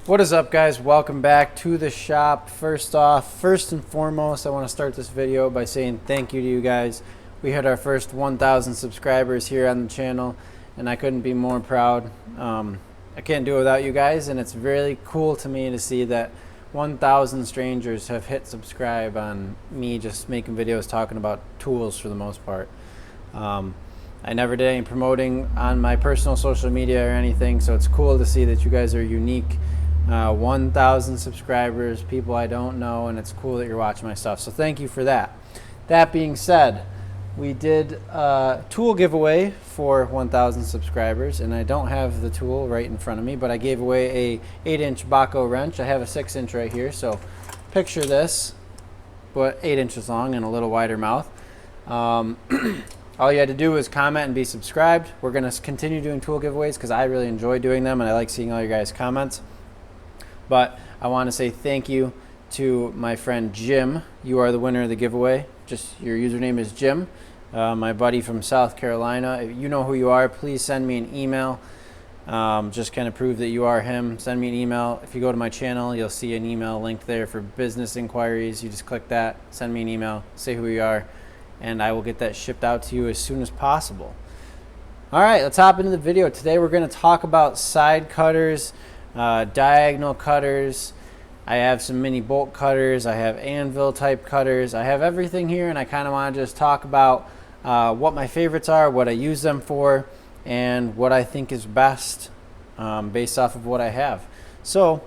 What is up, guys? Welcome back to the shop. First and foremost, I want to start this video by saying thank you to you guys. We hit our first 1,000 subscribers here on the channel, and I couldn't be more proud. I can't do it without you guys, and it's really cool to me to see that 1,000 strangers have hit subscribe on me just making videos talking about tools for the most part. I never did any promoting on my personal social media or anything, so it's cool to see that you guys are unique. 1,000 subscribers, people I don't know, and it's cool that you're watching my stuff, so thank you for that. That being said, we did a tool giveaway for 1,000 subscribers, and I don't have the tool right in front of me, but I gave away a 8-inch Baco wrench. I have a 6-inch right here, so picture this, but 8 inches long and a little wider mouth. All you had to do was comment and be subscribed. We're going to continue doing tool giveaways because I really enjoy doing them, and I like seeing all your guys' comments. But I want to say thank you to my friend Jim. You are the winner of the giveaway. Just your username is Jim, my buddy from South Carolina. If you know who you are, please send me an email. Just kind of prove that you are him. Send me an email. If you go to my channel, you'll see an email linked there for business inquiries. You just click that, send me an email, say who you are, and I will get that shipped out to you as soon as possible. All right, let's hop into the video. Today we're going to talk about side cutters, diagonal cutters. I have some mini bolt cutters. I have Anvil type cutters. I have everything here, and I kind of want to just talk about what my favorites are, what I use them for, and what I think is best based off of what I have. So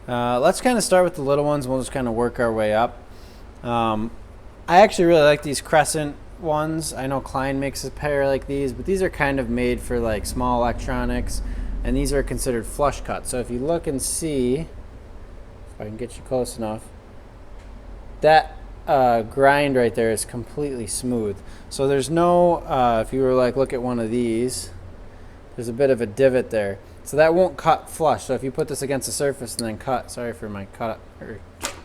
let's kind of start with the little ones. We'll just kind of work our way up. I actually really like these crescent ones. I know Klein makes a pair like these, but these are kind of made for like small electronics, and these are considered flush cuts. So if you look and see, if I can get you close enough, that grind right there is completely smooth. So there's no, if you were like, look at one of these, there's a bit of a divot there. So that won't cut flush. So if you put this against the surface and then cut, sorry for my cut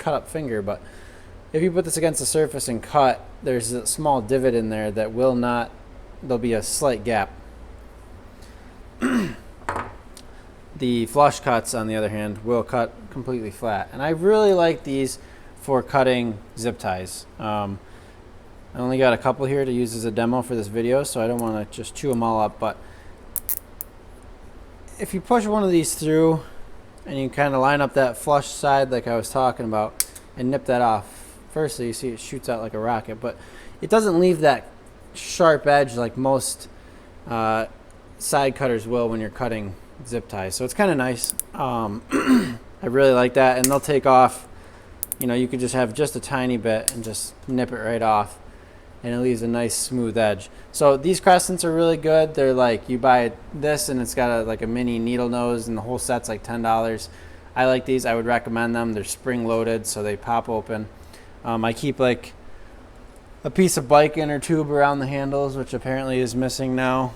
up finger, but if you put this against the surface and cut, there's a small divot in there that will not, there'll be a slight gap. The flush cuts, on the other hand, will cut completely flat. And I really like these for cutting zip ties. I only got a couple here to use as a demo for this video, so I don't want to just chew them all up. But if you push one of these through and you kind of line up that flush side like I was talking about and nip that off, firstly you see it shoots out like a rocket, but it doesn't leave that sharp edge like most side cutters will when you're cutting zip ties. So it's kind of nice. I really like that, and they'll take off. You know, you could just have just a tiny bit and just nip it right off, and it leaves a nice smooth edge. So these crescents are really good. They're like, you buy this and it's got like a mini needle nose, and the whole set's like $10. I like these. I would recommend them. They're spring loaded, so they pop open. I keep like a piece of bike inner tube around the handles, which apparently is missing now.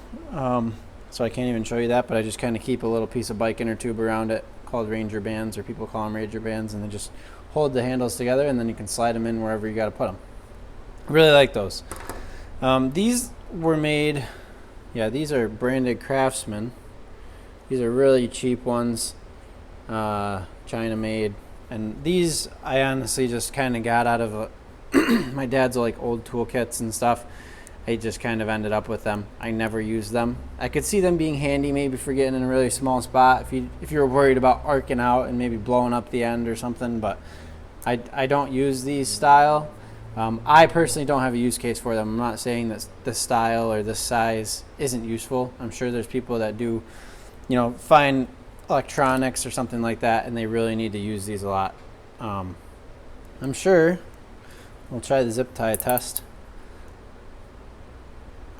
So I can't even show you that, but I just kind of keep a little piece of bike inner tube around it called Ranger bands, or people call them Ranger bands, and they just hold the handles together, and then you can slide them in wherever you got to put them. Really like those. These were made, yeah, these are branded Craftsman. These are really cheap ones, China made, and these I honestly just kind of got out of my dad's like old toolkits and stuff. I just kind of ended up with them. I never used them. I could see them being handy maybe for getting in a really small spot if you were worried about arcing out and maybe blowing up the end or something, but I don't use these style. I personally don't have a use case for them. I'm not saying that this style or this size isn't useful. I'm sure there's people that do, you know, find electronics or something like that, and they really need to use these a lot. I'm sure we'll try the zip tie test.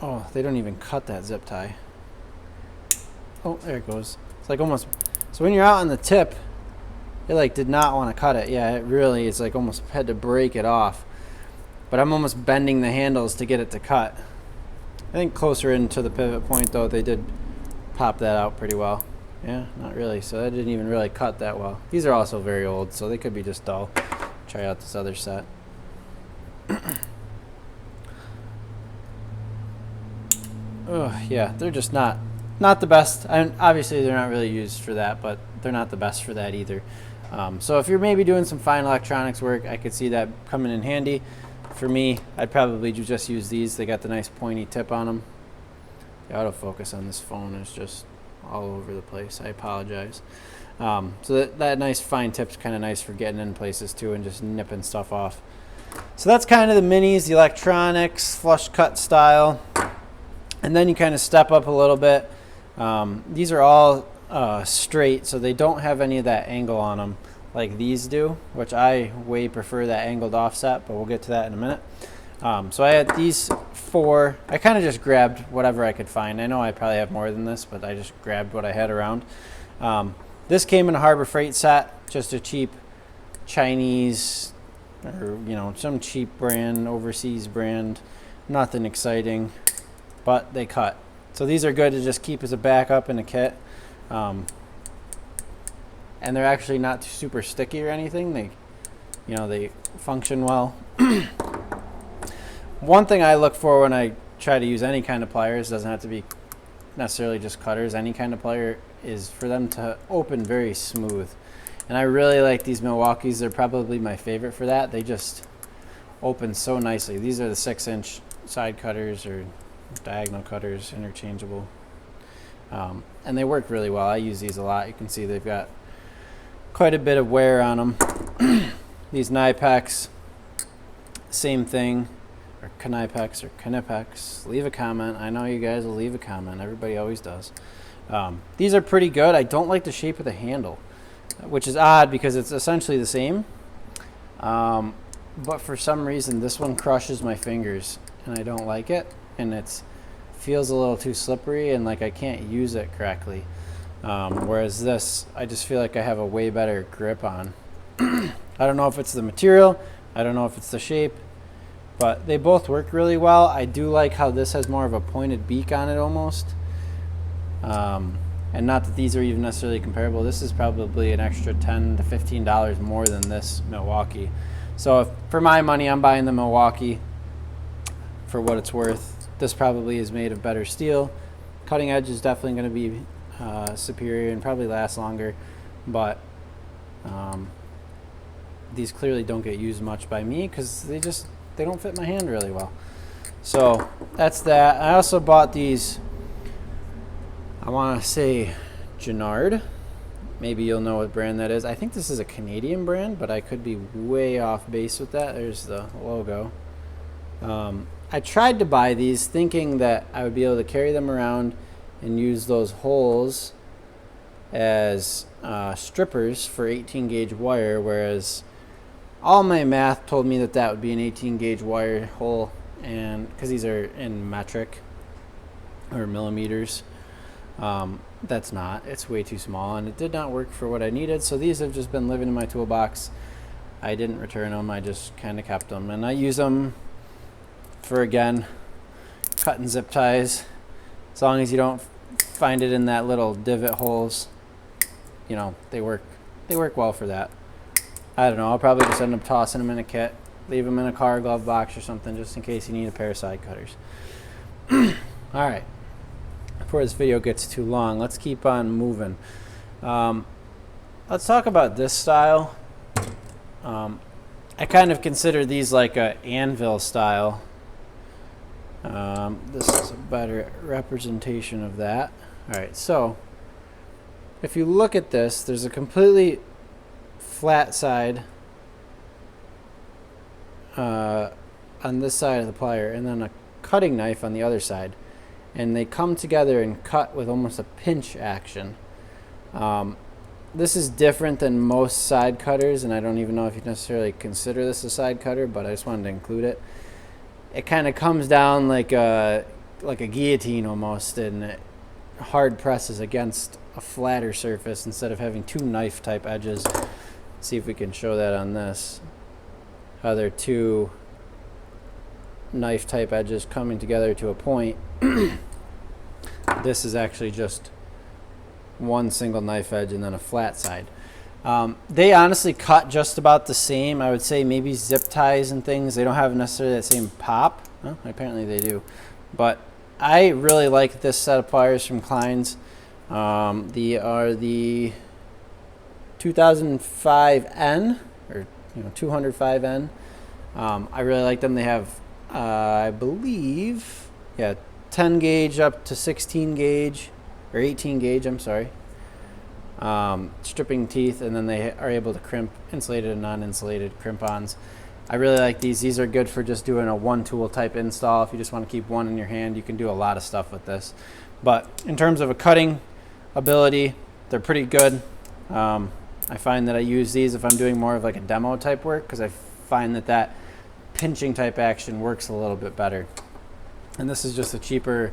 Oh, they don't even cut that zip tie. Oh, there it goes. It's like almost, so when you're out on the tip, it like did not want to cut it. Yeah, it really is like almost had to break it off. But I'm almost bending the handles to get it to cut. I think closer into the pivot point though, they did pop that out pretty well. Yeah, not really. So that didn't even really cut that well. These are also very old, so they could be just dull. Try out this other set. Oh, yeah, they're just not not the best. And obviously they're not really used for that, but they're not the best for that either. So if you're maybe doing some fine electronics work, I could see that coming in handy. For me, I'd probably just use these. They got the nice pointy tip on them. The autofocus on this phone is just all over the place. I apologize. So that nice fine tip's kind of nice for getting in places too and just nipping stuff off. So that's kind of the minis, the electronics, flush cut style. And then you kind of step up a little bit. These are all straight, so they don't have any of that angle on them like these do, which I way prefer that angled offset, but we'll get to that in a minute. So I had these 4. I kind of just grabbed whatever I could find. I know I probably have more than this, but I just grabbed what I had around. This came in a Harbor Freight set, just a cheap Chinese or some cheap brand, overseas brand. Nothing exciting, but they cut. So these are good to just keep as a backup in a kit. And they're actually not super sticky or anything. They function well. One thing I look for when I try to use any kind of pliers, doesn't have to be necessarily just cutters, any kind of plier, is for them to open very smooth. And I really like these Milwaukees. They're probably my favorite for that. They just open so nicely. These are the 6-inch side cutters or diagonal cutters, interchangeable. And they work really well. I use these a lot. You can see they've got quite a bit of wear on them. These Knipex, same thing, or Knipex or Knipex. Leave a comment. I know you guys will leave a comment. Everybody always does. These are pretty good. I don't like the shape of the handle, which is odd because it's essentially the same. But for some reason, this one crushes my fingers, and I don't like it. And it feels a little too slippery, and like I can't use it correctly. Whereas this, I just feel like I have a way better grip on. I don't know if it's the material, I don't know if it's the shape, but they both work really well. I do like how this has more of a pointed beak on it almost. And not that these are even necessarily comparable. This is probably an extra $10 to $15 more than this Milwaukee. So for my money, I'm buying the Milwaukee for what it's worth. This probably is made of better steel. Cutting edge is definitely going to be superior and probably last longer, but these clearly don't get used much by me because they don't fit my hand really well. So that's that. I also bought these, I want to say Gennard. Maybe you'll know what brand that is. I think this is a Canadian brand, but I could be way off base with that. There's the logo. I tried to buy these thinking that I would be able to carry them around and use those holes as strippers for 18 gauge wire, whereas all my math told me that that would be an 18 gauge wire hole, and because these are in metric or millimeters, that's not. It's way too small, and it did not work for what I needed. So these have just been living in my toolbox. I didn't return them. I just kind of kept them, and I use them for, again, cutting zip ties. As long as you don't find it in that little divot holes, they work well for that. I don't know, I'll probably just end up tossing them in a kit, leave them in a car glove box or something just in case you need a pair of side cutters. All right, before this video gets too long, let's keep on moving. Let's talk about this style. I kind of consider these like a Anvil style. This is a better representation of that. All right, so if you look at this, there's a completely flat side on this side of the plier, and then a cutting knife on the other side, and they come together and cut with almost a pinch action. This is different than most side cutters, and I don't even know if you necessarily consider this a side cutter, but I just wanted to include it. It kind of comes down like a guillotine almost, and it hard presses against a flatter surface instead of having two knife type edges. See if we can show that on this. How they're two knife type edges coming together to a point. This is actually just one single knife edge and then a flat side. They honestly cut just about the same. I would say maybe zip ties and things, they don't have necessarily that same pop. Well, apparently they do. But I really like this set of pliers from Klein's. They are the 2005N, or 205N. I really like them. They have, I believe, 10 gauge up to 16 gauge, or 18 gauge, I'm sorry. Stripping teeth, and then they are able to crimp insulated and non-insulated crimp-ons. I really like these. These are good for just doing a one tool type install. If you just want to keep one in your hand, you can do a lot of stuff with this. But in terms of a cutting ability, they're pretty good. I find that I use these if I'm doing more of like a demo type work, because I find that pinching type action works a little bit better. And this is just a cheaper,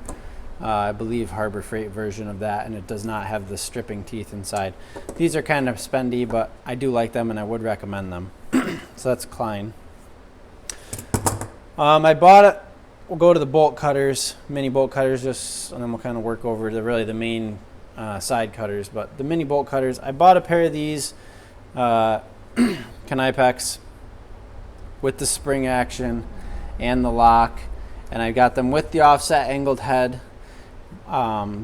I believe, Harbor Freight version of that, and it does not have the stripping teeth inside. These are kind of spendy, but I do like them and I would recommend them. So that's Klein. I bought it. We'll go to the bolt cutters, mini bolt cutters, and then we'll kind of work over the main side cutters. But the mini bolt cutters, I bought a pair of these Knipex with the spring action and the lock, and I got them with the offset angled head.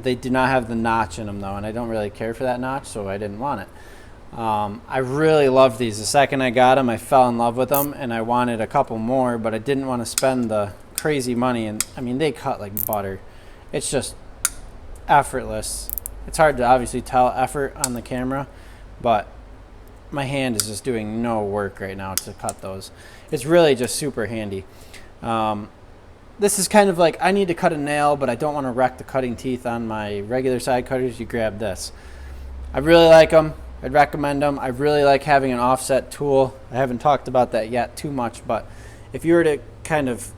They do not have the notch in them though, and I don't really care for that notch, so I didn't want it. I really love these. The second I got them, I fell in love with them, and I wanted a couple more, but I didn't want to spend the crazy money. And I mean, they cut like butter. It's just effortless. It's hard to obviously tell effort on the camera, but my hand is just doing no work right now to cut those. It's really just super handy. This is kind of like, I need to cut a nail, but I don't want to wreck the cutting teeth on my regular side cutters. You grab this. I really like them. I'd recommend them. I really like having an offset tool. I haven't talked about that yet too much, but if you were to kind of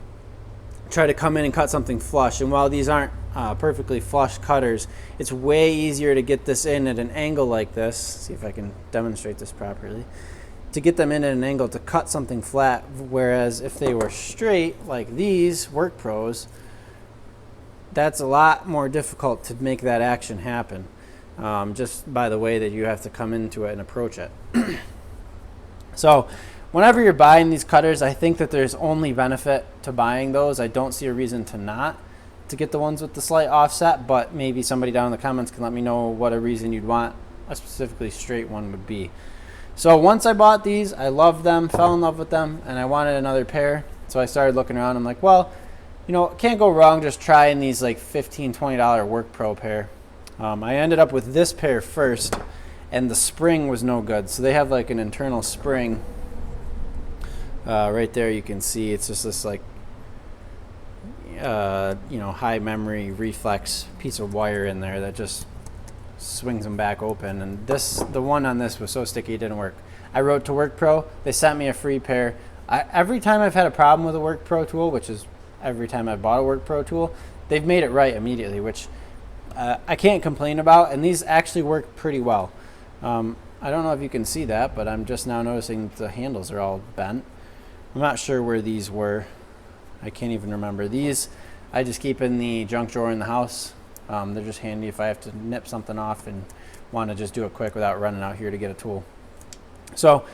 try to come in and cut something flush, and while these aren't perfectly flush cutters, it's way easier to get this in at an angle like this. See if I can demonstrate this properly. To get them in at an angle to cut something flat, whereas if they were straight like these Work Pros, that's a lot more difficult to make that action happen. Just by the way that you have to come into it and approach it. So whenever you're buying these cutters, I think that there's only benefit to buying those. I don't see a reason to not to get the ones with the slight offset, but maybe somebody down in the comments can let me know what a reason you'd want a specifically straight one would be. So once I bought these, I loved them, fell in love with them, and I wanted another pair. So I started looking around. I'm like, well, can't go wrong just trying these like $15, $20 Work Pro pair. I ended up with this pair first, and the spring was no good. So they have like an internal spring right there. You can see it's just this like high memory reflex piece of wire in there that just swings them back open. And the one on this was so sticky it didn't work. I wrote to Work Pro. They sent me a free pair. Every time I've had a problem with a Work Pro tool, which is every time I bought a Work Pro tool, they've made it right immediately, which I can't complain about, and these actually work pretty well. I don't know if you can see that, but I'm just now noticing the handles are all bent. I'm not sure where these were. I can't even remember. These I just keep in the junk drawer in the house. They're just handy if I have to nip something off and want to just do it quick without running out here to get a tool. So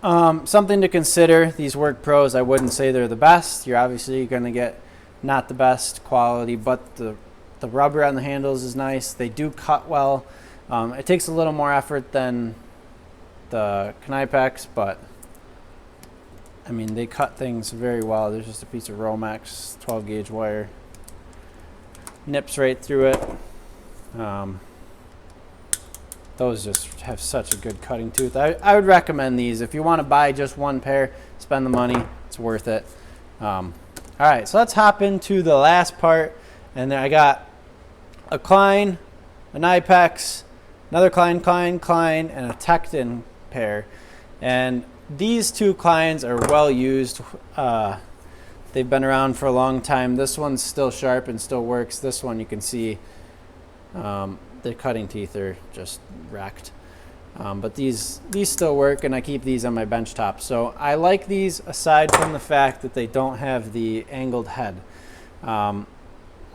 something to consider, these Work Pros. I wouldn't say they're the best. You're obviously going to get not the best quality, but the rubber on the handles is nice. They do cut well. It takes a little more effort than the Knipex, but I mean, they cut things very well. There's just a piece of Romex 12 gauge wire. Nips right through it. Those just have such a good cutting tooth. I would recommend these. If you want to buy just one pair, spend the money. It's worth it. All right, so let's hop into the last part. And then I got a Klein, a Knipex, another Klein, and a Tecton pair. And these two Kleins are well used. They've been around for a long time. This one's still sharp and still works. This one you can see the cutting teeth are just wrecked. But these still work, and I keep these on my bench top. So I like these aside from the fact that they don't have the angled head.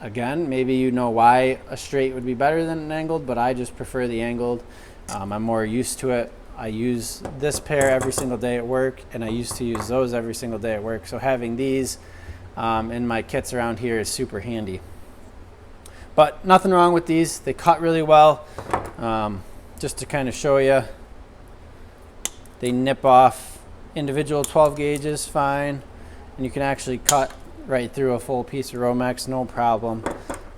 Again, maybe you know why a straight would be better than an angled, but I just prefer the angled. I'm more used to it. I use this pair every single day at work, and I used to use those every single day at work. So having these in my kits around here is super handy. But nothing wrong with these. They cut really well. Just to kind of show you, they nip off individual 12 gauges fine, and you can actually cut right through a full piece of Romex, no problem.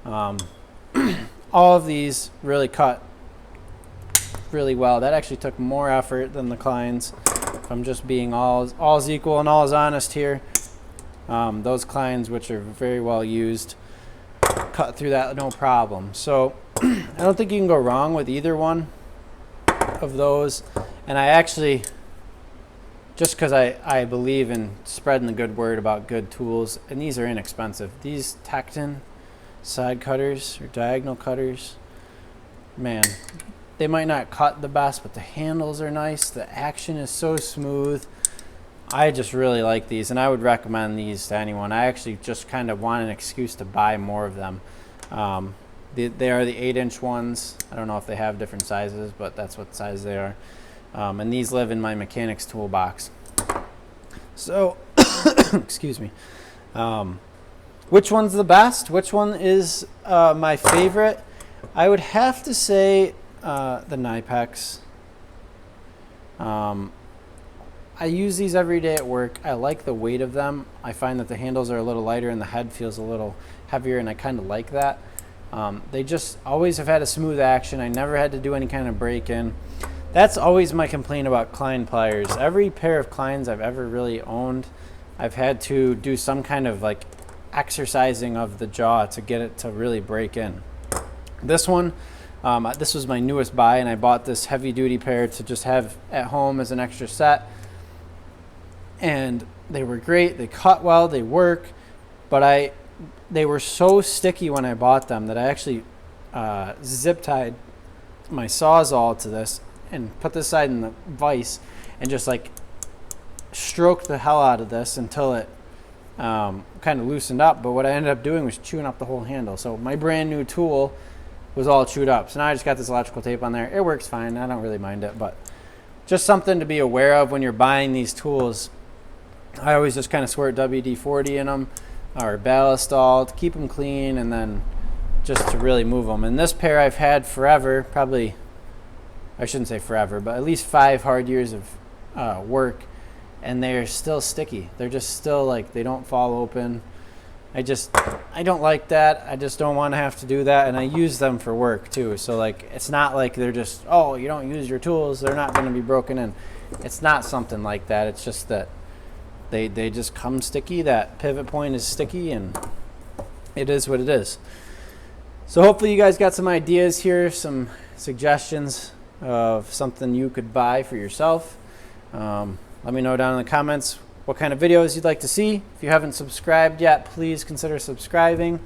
All of these really cut really well. That actually took more effort than the Kleins. If I'm just being all's equal and all's honest here, those Kleins, which are very well used, cut through that no problem. So I don't think you can go wrong with either one of those. And I actually, just because I believe in spreading the good word about good tools, and these are inexpensive. These Tecton side cutters or diagonal cutters, man, they might not cut the best, but the handles are nice. The action is so smooth. I just really like these, and I would recommend these to anyone. I actually just kind of want an excuse to buy more of them. They are the 8-inch ones. I don't know if they have different sizes, but that's what size they are. And these live in my mechanic's toolbox. So, excuse me. Which one's the best? Which one is my favorite? I would have to say the Knipex. I use these every day at work. I like the weight of them. I find that the handles are a little lighter and the head feels a little heavier, and I kind of like that. They just always have had a smooth action. I never had to do any kind of break-in. That's always my complaint about Klein pliers. Every pair of Kleins I've ever really owned, I've had to do some kind of like exercising of the jaw to get it to really break in. This one, this was my newest buy, and I bought this heavy-duty pair to just have at home as an extra set. And they were great. They cut well. They work. But they were so sticky when I bought them that I actually zip tied my Sawzall to this and put this side in the vise and just like stroked the hell out of this until it kind of loosened up. But what I ended up doing was chewing up the whole handle. So my brand new tool was all chewed up. So now I just got this electrical tape on there. It works fine. I don't really mind it, but just something to be aware of when you're buying these tools. I always just kind of squirt WD-40 in them or Ballistol to keep them clean, and then just to really move them. And this pair I've had forever, probably, I shouldn't say forever, but at least 5 hard years of work, and they're still sticky. They're just still like, they don't fall open. I don't like that. I just don't want to have to do that, and I use them for work too. So like, it's not like they're just, oh, you don't use your tools, they're not going to be broken in. It's not something like that. It's just that they just come sticky. That pivot point is sticky, and it is what it is. So hopefully you guys got some ideas here, some suggestions of something you could buy for yourself. Let me know down in the comments what kind of videos you'd like to see. If you haven't subscribed yet, please consider subscribing,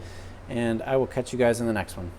and I will catch you guys in the next one.